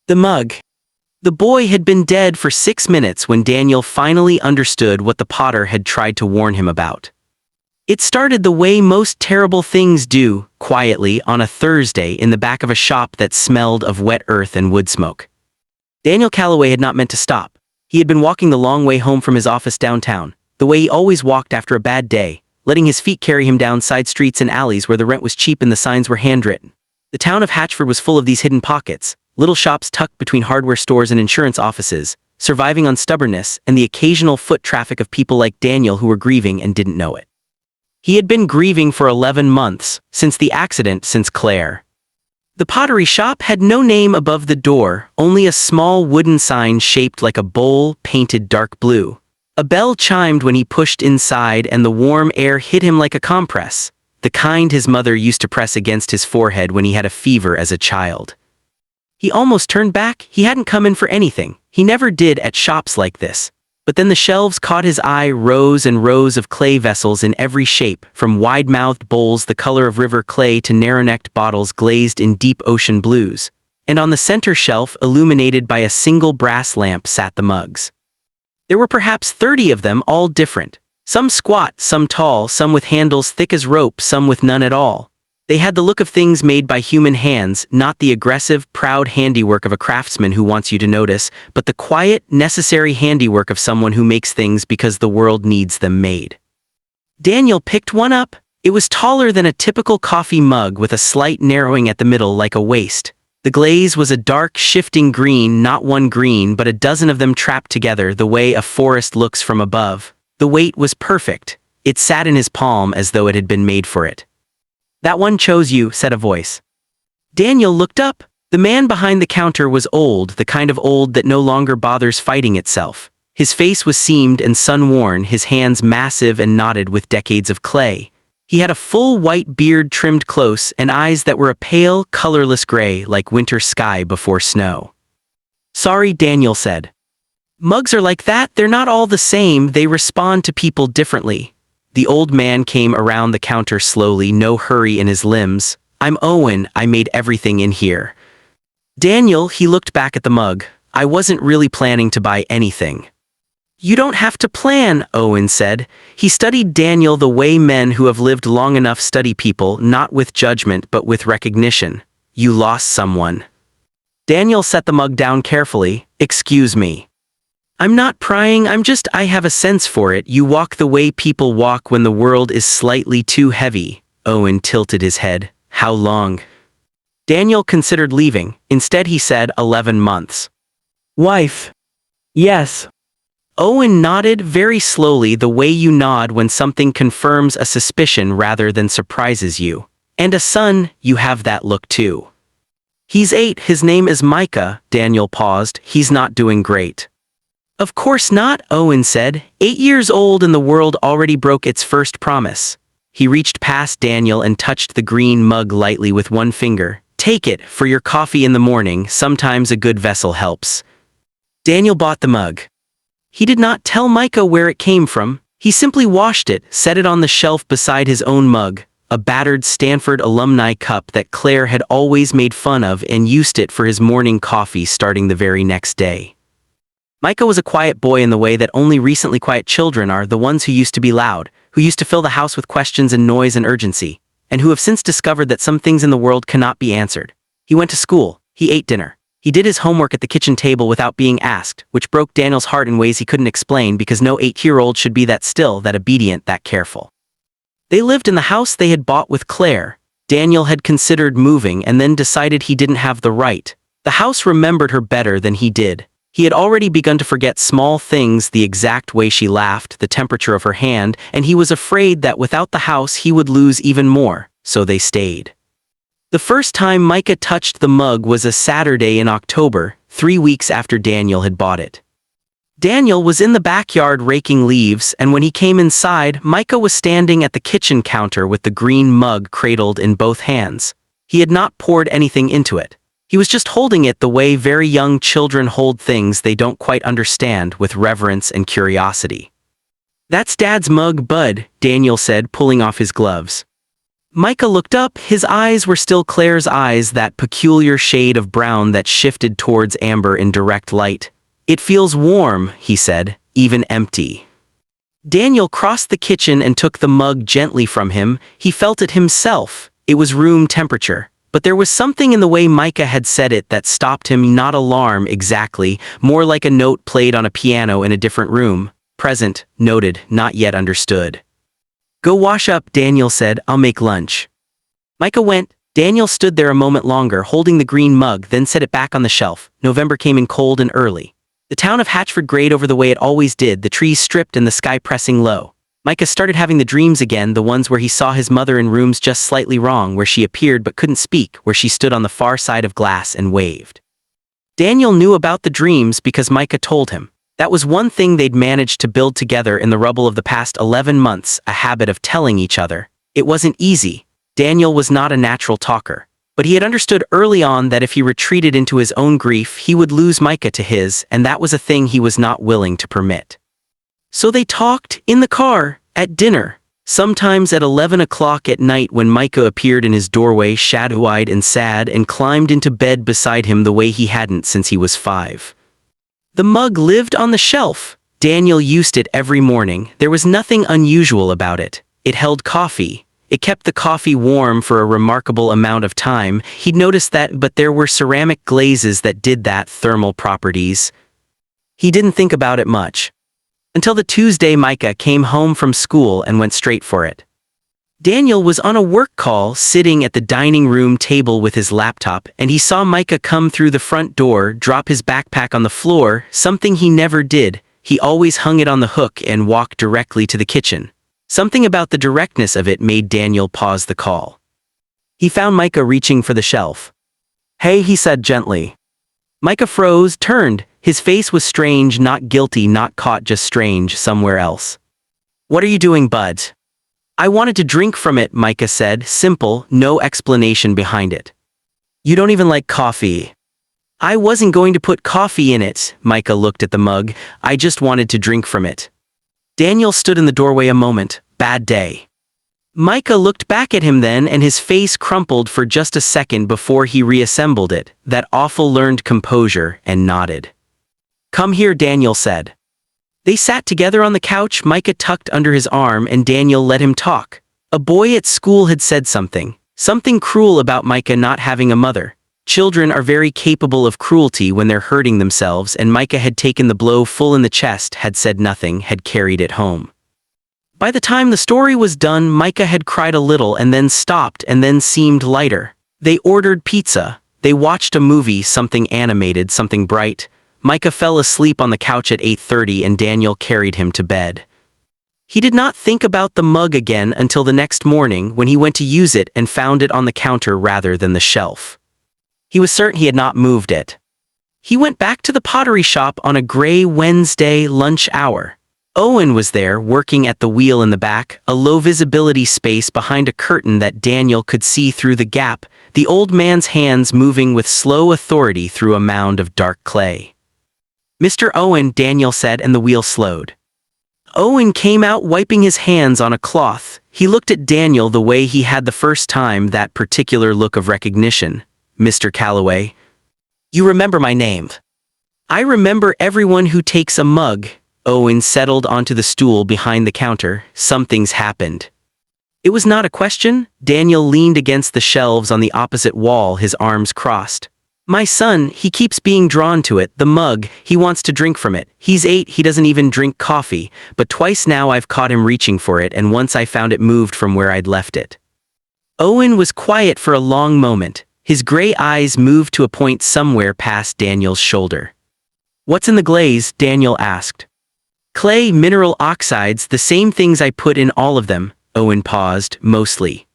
The mug. The boy had been dead for 6 minutes when Daniel finally understood what the potter had tried to warn him about. It started the way most terrible things do, quietly, on a Thursday in the back of a shop that smelled of wet earth and wood smoke. Daniel Calloway had not meant to stop. He had been walking the long way home from his office downtown, the way he always walked after a bad day, letting his feet carry him down side streets and alleys where the rent was cheap and the signs were handwritten. The town of Hatchford was full of these hidden pockets, little shops tucked between hardware stores and insurance offices, surviving on stubbornness and the occasional foot traffic of people like Daniel who were grieving and didn't know it. He had been grieving for 11 months, since the accident, since Claire. The pottery shop had no name above the door, only a small wooden sign shaped like a bowl, painted dark blue. A bell chimed when he pushed inside and the warm air hit him like a compress, the kind his mother used to press against his forehead when he had a fever as a child. He almost turned back. He hadn't come in for anything. He never did at shops like this. But then the shelves caught his eye, rows and rows of clay vessels in every shape, from wide-mouthed bowls the color of river clay to narrow-necked bottles glazed in deep ocean blues. And on the center shelf, illuminated by a single brass lamp, sat the mugs. There were perhaps 30 of them, all different. Some squat, some tall, some with handles thick as rope, some with none at all. They had the look of things made by human hands, not the aggressive, proud handiwork of a craftsman who wants you to notice, but the quiet, necessary handiwork of someone who makes things because the world needs them made. Daniel picked one up. It was taller than a typical coffee mug with a slight narrowing at the middle like a waist. The glaze was a dark, shifting green, not one green, but a dozen of them trapped together the way a forest looks from above. The weight was perfect. It sat in his palm as though it had been made for it. "That one chose you," said a voice. Daniel looked up. The man behind the counter was old, the kind of old that no longer bothers fighting itself. His face was seamed and sun-worn, his hands massive and knotted with decades of clay. He had a full white beard trimmed close and eyes that were a pale, colorless gray like winter sky before snow. "Sorry," Daniel said. "Mugs are like that. They're not all the same. They respond to people differently." The old man came around the counter slowly, no hurry in his limbs. "I'm Owen. I made everything in here." Daniel, he looked back at the mug. "I wasn't really planning to buy anything." "You don't have to plan," Owen said. He studied Daniel the way men who have lived long enough study people, not with judgment but with recognition. "You lost someone." Daniel set the mug down carefully. "Excuse me. I'm not prying, I have a sense for it. You walk the way people walk when the world is slightly too heavy." Owen tilted his head. "How long?" Daniel considered leaving. Instead he said, 11 months. "Wife?" "Yes." Owen nodded very slowly, the way you nod when something confirms a suspicion rather than surprises you. "And a son." "You have that look too." "He's 8, his name is Micah." Daniel paused. "He's not doing great." "Of course not," Owen said. 8 years old and the world already broke its first promise. He reached past Daniel and touched the green mug lightly with one finger. "Take it, for your coffee in the morning. Sometimes a good vessel helps." Daniel bought the mug. He did not tell Micah where it came from. He simply washed it, set it on the shelf beside his own mug, a battered Stanford alumni cup that Claire had always made fun of, and used it for his morning coffee starting the very next day. Micah was a quiet boy in the way that only recently quiet children are, the ones who used to be loud, who used to fill the house with questions and noise and urgency, and who have since discovered that some things in the world cannot be answered. He went to school. He ate dinner. He did his homework at the kitchen table without being asked, which broke Daniel's heart in ways he couldn't explain because no 8-year-old should be that still, that obedient, that careful. They lived in the house they had bought with Claire. Daniel had considered moving and then decided he didn't have the right. The house remembered her better than he did. He had already begun to forget small things, the exact way she laughed, the temperature of her hand, and he was afraid that without the house he would lose even more, so they stayed. The first time Micah touched the mug was a Saturday in October, 3 weeks after Daniel had bought it. Daniel was in the backyard raking leaves, and when he came inside, Micah was standing at the kitchen counter with the green mug cradled in both hands. He had not poured anything into it. He was just holding it the way very young children hold things they don't quite understand, with reverence and curiosity. "That's Dad's mug, Bud," Daniel said, pulling off his gloves. Micah looked up. His eyes were still Claire's eyes, that peculiar shade of brown that shifted towards amber in direct light. "It feels warm," he said, "even empty." Daniel crossed the kitchen and took the mug gently from him. He felt it himself. It was room temperature. But there was something in the way Micah had said it that stopped him. Not alarm exactly, more like a note played on a piano in a different room. Present, noted, not yet understood. "Go wash up," Daniel said. "I'll make lunch." Micah went. Daniel stood there a moment longer, holding the green mug, then set it back on the shelf. November came in cold and early. The town of Hatchford grayed over the way it always did, the trees stripped and the sky pressing low. Micah started having the dreams again, the ones where he saw his mother in rooms just slightly wrong, where she appeared but couldn't speak, where she stood on the far side of glass and waved. Daniel knew about the dreams because Micah told him. That was one thing they'd managed to build together in the rubble of the past 11 months, a habit of telling each other. It wasn't easy. Daniel was not a natural talker. But he had understood early on that if he retreated into his own grief, he would lose Micah to his, and that was a thing he was not willing to permit. So they talked, in the car, at dinner, sometimes at 11 o'clock at night when Micah appeared in his doorway shadow-eyed and sad and climbed into bed beside him the way he hadn't since he was 5. The mug lived on the shelf. Daniel used it every morning. There was nothing unusual about it. It held coffee. It kept the coffee warm for a remarkable amount of time. He'd noticed that, but there were ceramic glazes that did that, thermal properties. He didn't think about it much. Until the Tuesday Micah came home from school and went straight for it. Daniel was on a work call, sitting at the dining room table with his laptop, and he saw Micah come through the front door, drop his backpack on the floor, something he never did. He always hung it on the hook and walked directly to the kitchen. Something about the directness of it made Daniel pause the call. He found Micah reaching for the shelf. "Hey," he said gently. Micah froze, turned. His face was strange, not guilty, not caught, just strange, somewhere else. "What are you doing, bud?" "I wanted to drink from it," Micah said, simple, no explanation behind it. "You don't even like coffee." "I wasn't going to put coffee in it," Micah looked at the mug. "I just wanted to drink from it." Daniel stood in the doorway a moment. "Bad day." Micah looked back at him then, and his face crumpled for just a second before he reassembled it, that awful learned composure, and nodded. "Come here," Daniel said. They sat together on the couch, Micah tucked under his arm, and Daniel let him talk. A boy at school had said something cruel about Micah not having a mother. Children are very capable of cruelty when they're hurting themselves, and Micah had taken the blow full in the chest, had said nothing, had carried it home. By the time the story was done, Micah had cried a little and then stopped and then seemed lighter. They ordered pizza. They watched a movie, something animated, something bright. Micah fell asleep on the couch at 8:30 and Daniel carried him to bed. He did not think about the mug again until the next morning when he went to use it and found it on the counter rather than the shelf. He was certain he had not moved it. He went back to the pottery shop on a gray Wednesday lunch hour. Owen was there, working at the wheel in the back, a low-visibility space behind a curtain that Daniel could see through the gap, the old man's hands moving with slow authority through a mound of dark clay. "Mr. Owen," Daniel said, and the wheel slowed. Owen came out wiping his hands on a cloth. He looked at Daniel the way he had the first time, that particular look of recognition. "Mr. Calloway." "You remember my name." "I remember everyone who takes a mug." Owen settled onto the stool behind the counter. "Something's happened." It was not a question. Daniel leaned against the shelves on the opposite wall, his arms crossed. "My son, he keeps being drawn to it, the mug, he wants to drink from it. He's 8, he doesn't even drink coffee, but twice now I've caught him reaching for it, and once I found it moved from where I'd left it." Owen was quiet for a long moment. His gray eyes moved to a point somewhere past Daniel's shoulder. "What's in the glaze?" Daniel asked. "Clay, mineral oxides, the same things I put in all of them." Owen paused. Mostly.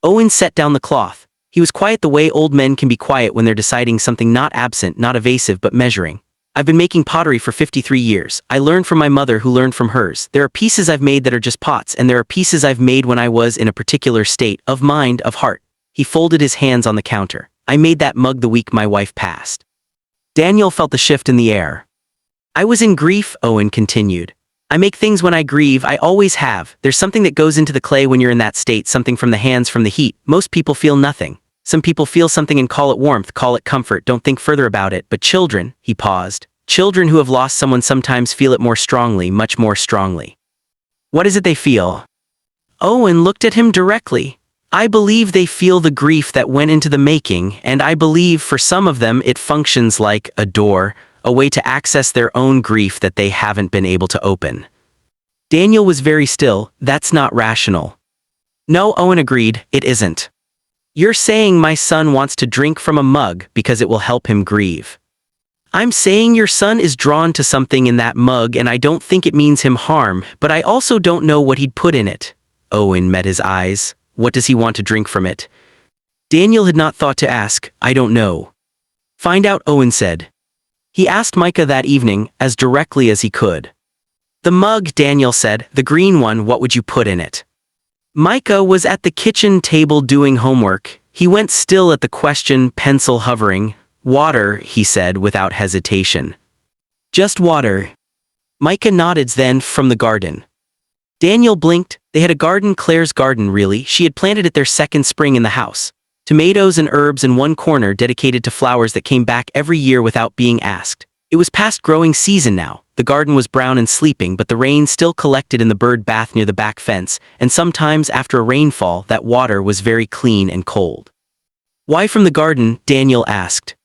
Owen set down the cloth. He was quiet the way old men can be quiet when they're deciding something, not absent, not evasive, but measuring. "I've been making pottery for 53 years. I learned from my mother who learned from hers. There are pieces I've made that are just pots, and there are pieces I've made when I was in a particular state, of mind, of heart." He folded his hands on the counter. "I made that mug the week my wife passed." Daniel felt the shift in the air. "I was in grief," Owen continued. I make things when I grieve, I always have. There's something that goes into the clay when you're in that state, something from the hands, from the heat. Most people feel nothing. Some people feel something and call it warmth, call it comfort, don't think further about it. But children, he paused, children who have lost someone sometimes feel it more strongly, much more strongly. What is it they feel? Owen looked at him directly. I believe they feel the grief that went into the making, and I believe for some of them it functions like a door, a way to access their own grief that they haven't been able to open. Daniel was very still. That's not rational. No, Owen agreed, it isn't. You're saying my son wants to drink from a mug because it will help him grieve. I'm saying your son is drawn to something in that mug and I don't think it means him harm, but I also don't know what he'd put in it. Owen met his eyes. What does he want to drink from it? Daniel had not thought to ask, I don't know. Find out, Owen said. He asked Micah that evening, as directly as he could. The mug, Daniel said, the green one, what would you put in it? Micah was at the kitchen table doing homework. He went still at the question, pencil hovering. Water, he said without hesitation. Just water. Micah nodded then, from the garden. Daniel blinked. They had a garden, Claire's garden really. She had planted it their second spring in the house. Tomatoes and herbs in one corner dedicated to flowers that came back every year without being asked. It was past growing season now. The garden was brown and sleeping, but the rain still collected in the bird bath near the back fence, and sometimes after a rainfall that water was very clean and cold. Why from the garden? Daniel asked.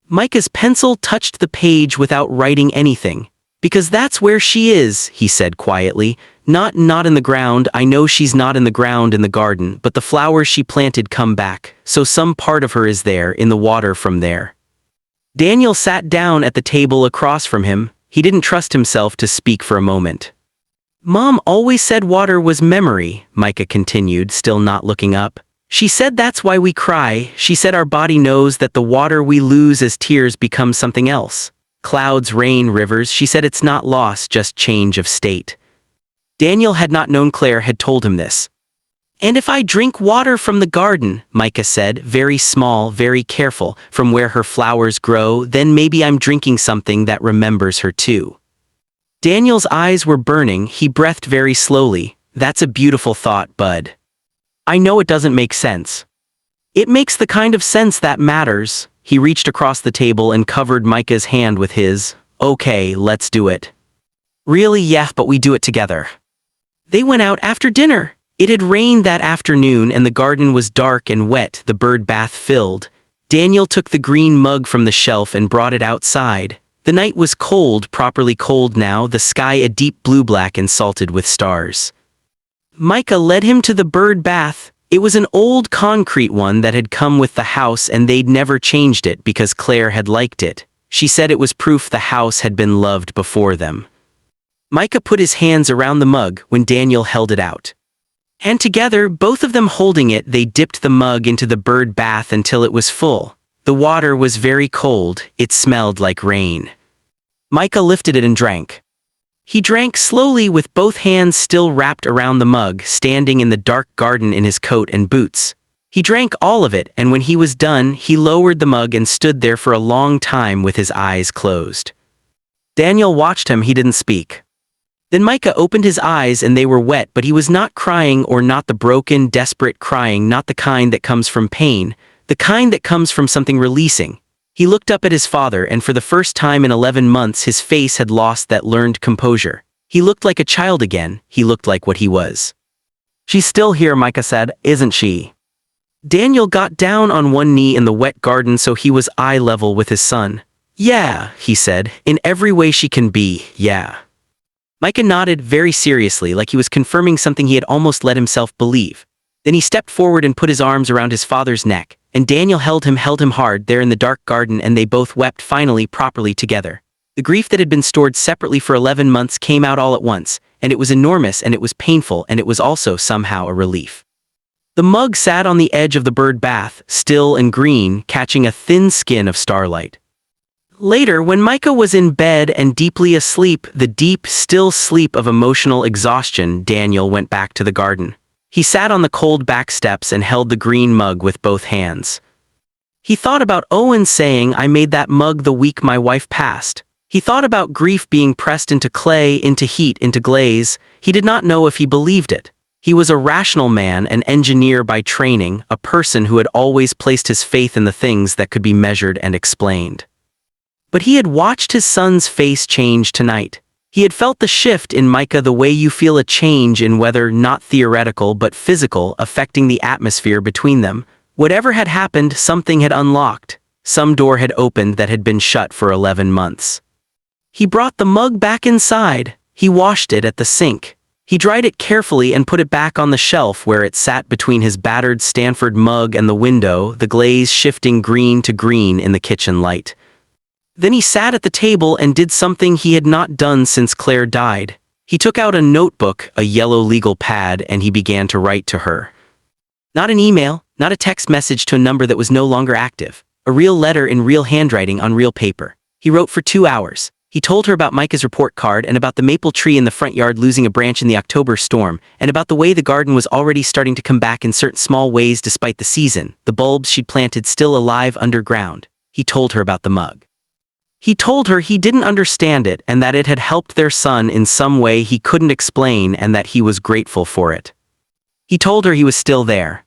Micah's pencil touched the page without writing anything. Because that's where she is, he said quietly. Not in the ground, I know she's not in the ground in the garden, but the flowers she planted come back, so some part of her is there, in the water from there. Daniel sat down at the table across from him. He didn't trust himself to speak for a moment. Mom always said water was memory, Micah continued, still not looking up. She said that's why we cry. She said our body knows that the water we lose as tears becomes something else. Clouds, rain, rivers, she said it's not loss, just change of state. Daniel had not known Claire had told him this. And if I drink water from the garden, Micah said, very small, very careful, from where her flowers grow, then maybe I'm drinking something that remembers her too. Daniel's eyes were burning. He breathed very slowly. That's a beautiful thought, bud. I know it doesn't make sense. It makes the kind of sense that matters. He reached across the table and covered Micah's hand with his. Okay, let's do it. Really, yeah, but we do it together. They went out after dinner. It had rained that afternoon and the garden was dark and wet, the bird bath filled. Daniel took the green mug from the shelf and brought it outside. The night was cold, properly cold now, the sky a deep blue-black and salted with stars. Micah led him to the bird bath. It was an old concrete one that had come with the house and they'd never changed it because Claire had liked it. She said it was proof the house had been loved before them. Micah put his hands around the mug when Daniel held it out. And together, both of them holding it, they dipped the mug into the bird bath until it was full. The water was very cold. It smelled like rain. Micah lifted it and drank. He drank slowly with both hands still wrapped around the mug, standing in the dark garden in his coat and boots. He drank all of it, and when he was done, he lowered the mug and stood there for a long time with his eyes closed. Daniel watched him. He didn't speak. Then Micah opened his eyes and they were wet, but he was not crying, or not the broken, desperate crying, not the kind that comes from pain, the kind that comes from something releasing. He looked up at his father, and for the first time in 11 months his face had lost that learned composure. He looked like a child again. He looked like what he was. She's still here, Micah said, isn't she? Daniel got down on one knee in the wet garden so he was eye level with his son. Yeah, he said, in every way she can be, yeah. Micah nodded very seriously, like he was confirming something he had almost let himself believe. Then he stepped forward and put his arms around his father's neck, and Daniel held him hard there in the dark garden, and they both wept finally properly together. The grief that had been stored separately for 11 months came out all at once, and it was enormous and it was painful and it was also somehow a relief. The mug sat on the edge of the bird bath, still and green, catching a thin skin of starlight. Later, when Micah was in bed and deeply asleep, the deep, still sleep of emotional exhaustion, Daniel went back to the garden. He sat on the cold back steps and held the green mug with both hands. He thought about Owen saying, I made that mug the week my wife passed. He thought about grief being pressed into clay, into heat, into glaze. He did not know if he believed it. He was a rational man, an engineer by training, a person who had always placed his faith in the things that could be measured and explained. But he had watched his son's face change tonight. He had felt the shift in Micah the way you feel a change in weather, not theoretical but physical, affecting the atmosphere between them. Whatever had happened, something had unlocked. Some door had opened that had been shut for 11 months. He brought the mug back inside. He washed it at the sink. He dried it carefully and put it back on the shelf where it sat between his battered Stanford mug and the window, the glaze shifting green to green in the kitchen light. Then he sat at the table and did something he had not done since Claire died. He took out a notebook, a yellow legal pad, and he began to write to her. Not an email, not a text message to a number that was no longer active. A real letter in real handwriting on real paper. He wrote for 2 hours. He told her about Micah's report card and about the maple tree in the front yard losing a branch in the October storm, and about the way the garden was already starting to come back in certain small ways despite the season, the bulbs she'd planted still alive underground. He told her about the mug. He told her he didn't understand it and that it had helped their son in some way he couldn't explain and that he was grateful for it. He told her he was still there.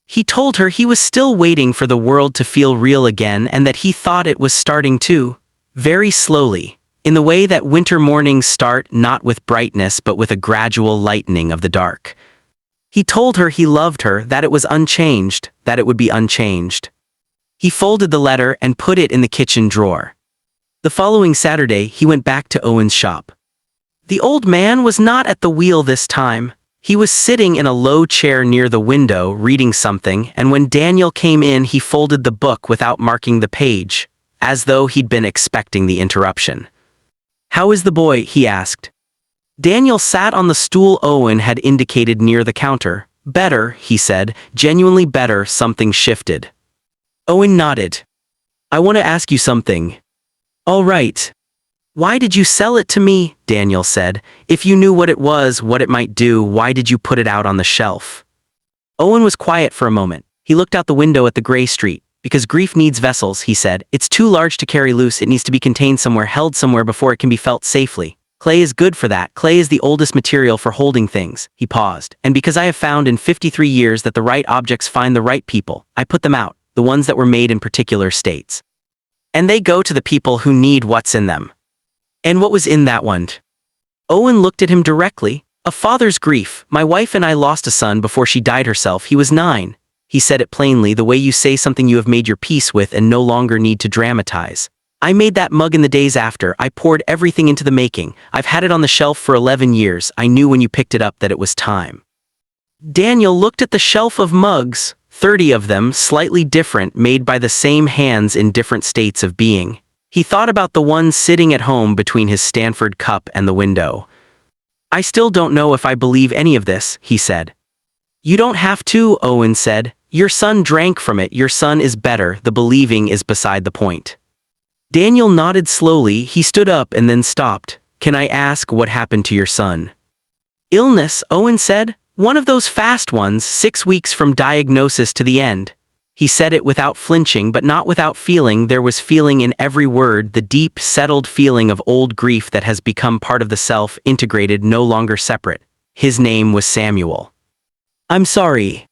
He told her he was still waiting for the world to feel real again and that he thought it was starting to, very slowly. In the way that winter mornings start not with brightness but with a gradual lightening of the dark. He told her he loved her, that it was unchanged, that it would be unchanged. He folded the letter and put it in the kitchen drawer. The following Saturday he went back to Owen's shop. The old man was not at the wheel this time. He was sitting in a low chair near the window reading something, and when Daniel came in he folded the book without marking the page, as though he'd been expecting the interruption. "How is the boy?" he asked. Daniel sat on the stool Owen had indicated near the counter. "Better," he said, "genuinely better." Something shifted. Owen nodded. "I want to ask you something." "All right." "Why did you sell it to me?" Daniel said. "If you knew what it was, what it might do, why did you put it out on the shelf?" Owen was quiet for a moment. He looked out the window at the gray street. "Because grief needs vessels," he said. "It's too large to carry loose. It needs to be contained somewhere, held somewhere before it can be felt safely. Clay is good for that. Clay is the oldest material for holding things." He paused. "And because I have found in 53 years that the right objects find the right people, I put them out, the ones that were made in particular states. And they go to the people who need what's in them." "And what was in that one?" Owen looked at him directly. "A father's grief. My wife and I lost a son before she died herself. He was 9. He said it plainly, the way you say something you have made your peace with and no longer need to dramatize. I made that mug in the days after. I poured everything into the making. I've had it on the shelf for 11 years. I knew when you picked it up that it was time." Daniel looked at the shelf of mugs, 30 of them, slightly different, made by the same hands in different states of being. He thought about the one sitting at home between his Stanford cup and the window. "I still don't know if I believe any of this," he said. "You don't have to," Owen said. "Your son drank from it. Your son is better. The believing is beside the point." Daniel nodded slowly. He stood up and then stopped. "Can I ask what happened to your son?" "Illness," Owen said. "One of those fast ones, 6 weeks from diagnosis to the end." He said it without flinching but not without feeling. There was feeling in every word, the deep, settled feeling of old grief that has become part of the self, integrated, no longer separate. His name was Samuel. "I'm sorry."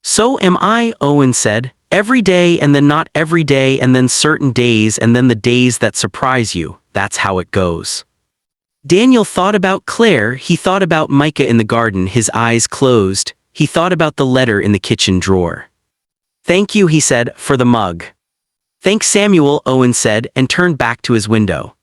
"So am I," Owen said. "Every day and then not every day and then certain days and then the days that surprise you. That's how it goes." Daniel thought about Claire. He thought about Micah in the garden, his eyes closed. He thought about the letter in the kitchen drawer. "Thank you," he said, "for the mug." "Thanks, Samuel," Owen said, and turned back to his window.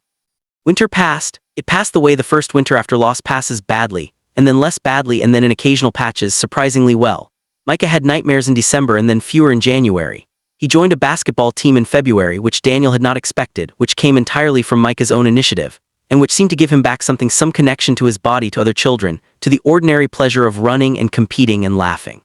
Winter passed. It passed the way the first winter after loss passes, badly, and then less badly, and then in occasional patches, surprisingly well. Micah had nightmares in December and then fewer in January. He joined a basketball team in February, which Daniel had not expected, which came entirely from Micah's own initiative, and which seemed to give him back something, some connection to his body, to other children, to the ordinary pleasure of running and competing and laughing.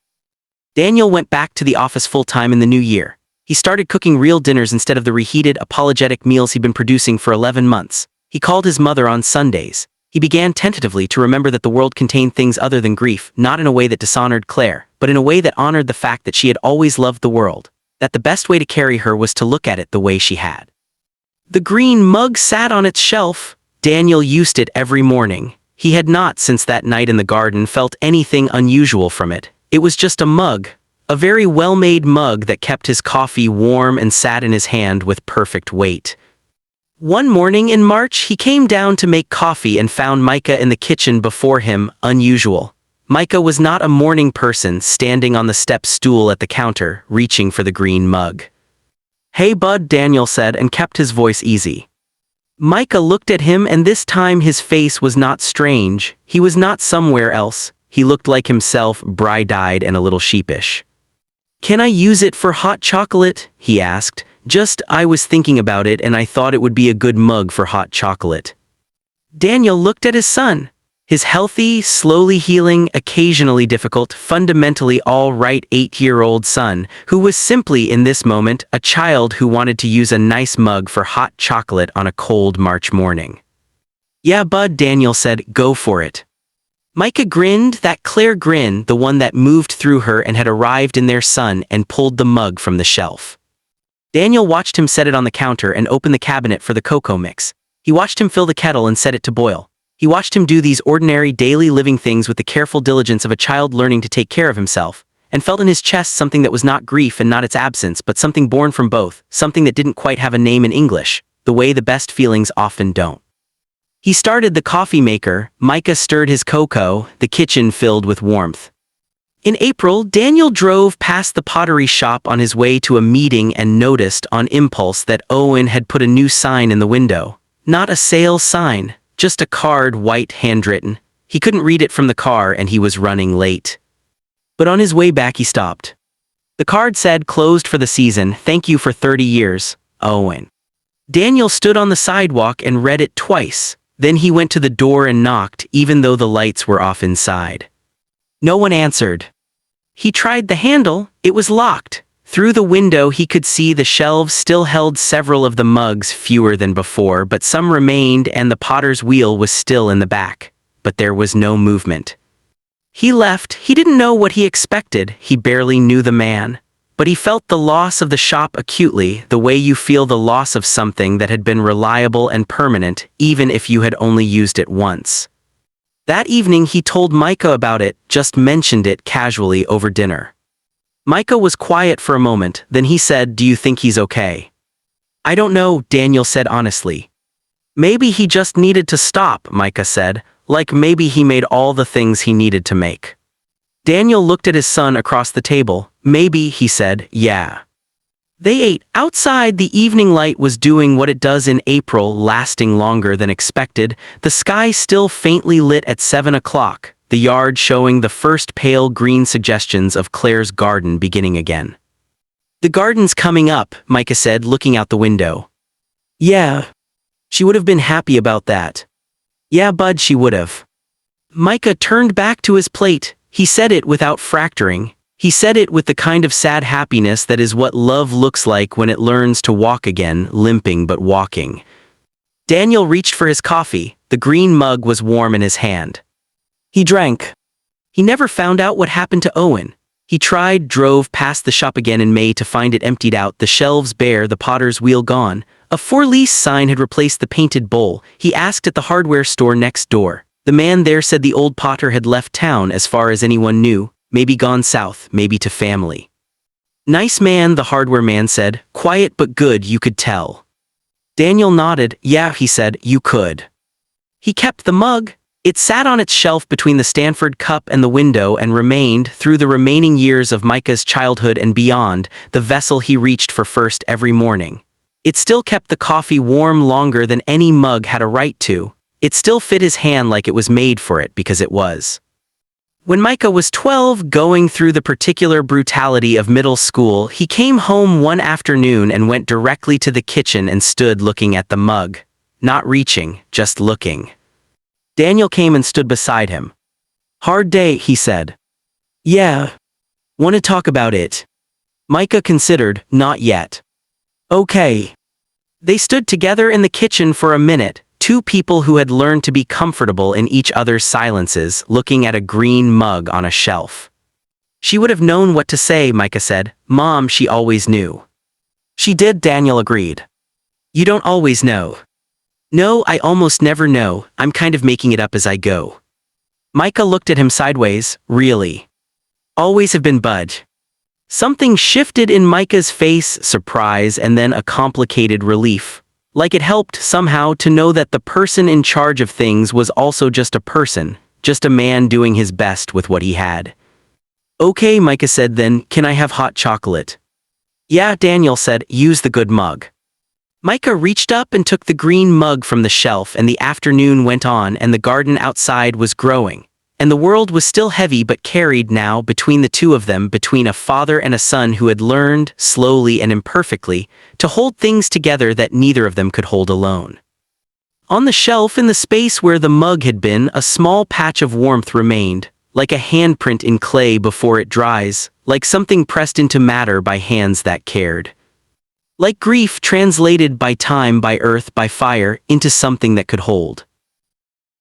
Daniel went back to the office full-time in the new year. He started cooking real dinners instead of the reheated, apologetic meals he'd been producing for 11 months. He called his mother on Sundays. He began tentatively to remember that the world contained things other than grief, not in a way that dishonored Claire, but in a way that honored the fact that she had always loved the world, that the best way to carry her was to look at it the way she had. The green mug sat on its shelf. Daniel used it every morning. He had not, since that night in the garden, felt anything unusual from it. It was just a mug, a very well-made mug that kept his coffee warm and sat in his hand with perfect weight. One morning in March, he came down to make coffee and found Micah in the kitchen before him, unusual. Micah was not a morning person, standing on the step stool at the counter, reaching for the green mug. "Hey bud," Daniel said, and kept his voice easy. Micah looked at him, and this time his face was not strange. He was not somewhere else. He looked like himself, bright-eyed and a little sheepish. "Can I use it for hot chocolate?" he asked. I was thinking about it and I thought it would be a good mug for hot chocolate." Daniel looked at his son. His healthy, slowly healing, occasionally difficult, fundamentally all right 8-year-old son, who was simply in this moment a child who wanted to use a nice mug for hot chocolate on a cold March morning. "Yeah, bud," Daniel said, "go for it." Micah grinned, that clear grin, the one that moved through her and had arrived in their son, and pulled the mug from the shelf. Daniel watched him set it on the counter and open the cabinet for the cocoa mix. He watched him fill the kettle and set it to boil. He watched him do these ordinary daily living things with the careful diligence of a child learning to take care of himself, and felt in his chest something that was not grief and not its absence, but something born from both, something that didn't quite have a name in English, the way the best feelings often don't. He started the coffee maker. Micah stirred his cocoa, the kitchen filled with warmth. In April, Daniel drove past the pottery shop on his way to a meeting and noticed on impulse that Owen had put a new sign in the window. Not a sale sign, just a card, white, handwritten. He couldn't read it from the car and he was running late. But on his way back he stopped. The card said, "Closed for the season, thank you for 30 years, Owen." Daniel stood on the sidewalk and read it twice. Then he went to the door and knocked, even though the lights were off inside. No one answered. He tried the handle. It was locked. Through the window he could see the shelves still held several of the mugs, fewer than before, but some remained, and the potter's wheel was still in the back. But there was no movement. He left. He didn't know what he expected. He barely knew the man. But he felt the loss of the shop acutely, the way you feel the loss of something that had been reliable and permanent, even if you had only used it once. That evening he told Micah about it, just mentioned it casually over dinner. Micah was quiet for a moment, then he said, "Do you think he's okay?" "I don't know," Daniel said honestly. "Maybe he just needed to stop," Micah said, "like maybe he made all the things he needed to make." Daniel looked at his son across the table. "Maybe," he said, "yeah." They ate. Outside, the evening light was doing what it does in April, lasting longer than expected, the sky still faintly lit at 7 o'clock, the yard showing the first pale green suggestions of Claire's garden beginning again. "The garden's coming up," Micah said, looking out the window. "Yeah. She would have been happy about that." "Yeah, bud, she would have." Micah turned back to his plate. He said it without fracturing. He said it with the kind of sad happiness that is what love looks like when it learns to walk again, limping but walking. Daniel reached for his coffee. The green mug was warm in his hand. He drank. He never found out what happened to Owen. He drove past the shop again in May to find it emptied out, the shelves bare, the potter's wheel gone. A for-lease sign had replaced the painted bowl. He asked at the hardware store next door. The man there said the old potter had left town as far as anyone knew. Maybe gone south, maybe to family. "Nice man," the hardware man said. "Quiet but good, you could tell." Daniel nodded. "Yeah," he said, "you could." He kept the mug. It sat on its shelf between the Stanford cup and the window and remained, through the remaining years of Micah's childhood and beyond, the vessel he reached for first every morning. It still kept the coffee warm longer than any mug had a right to. It still fit his hand like it was made for it, because it was. When Micah was 12, going through the particular brutality of middle school, he came home one afternoon and went directly to the kitchen and stood looking at the mug. Not reaching, just looking. Daniel came and stood beside him. "Hard day," he said. "Yeah. Want to talk about it?" Micah considered. "Not yet." "Okay." They stood together in the kitchen for a minute. Two people who had learned to be comfortable in each other's silences, looking at a green mug on a shelf. "She would have known what to say," Micah said. "Mom, she always knew." "She did," Daniel agreed. You don't always know. No, I almost never know, I'm kind of making it up as I go. Micah looked at him sideways. Really? Always have been Bud. Something shifted in Micah's face, surprise and then a complicated relief. Like it helped, somehow, to know that the person in charge of things was also just a person, just a man doing his best with what he had. Okay, Micah said then, can I have hot chocolate? Yeah, Daniel said, use the good mug. Micah reached up and took the green mug from the shelf, and the afternoon went on and the garden outside was growing. And the world was still heavy but carried now between the two of them, between a father and a son who had learned, slowly and imperfectly, to hold things together that neither of them could hold alone. On the shelf in the space where the mug had been, a small patch of warmth remained, like a handprint in clay before it dries, like something pressed into matter by hands that cared. Like grief translated by time, by earth, by fire, into something that could hold.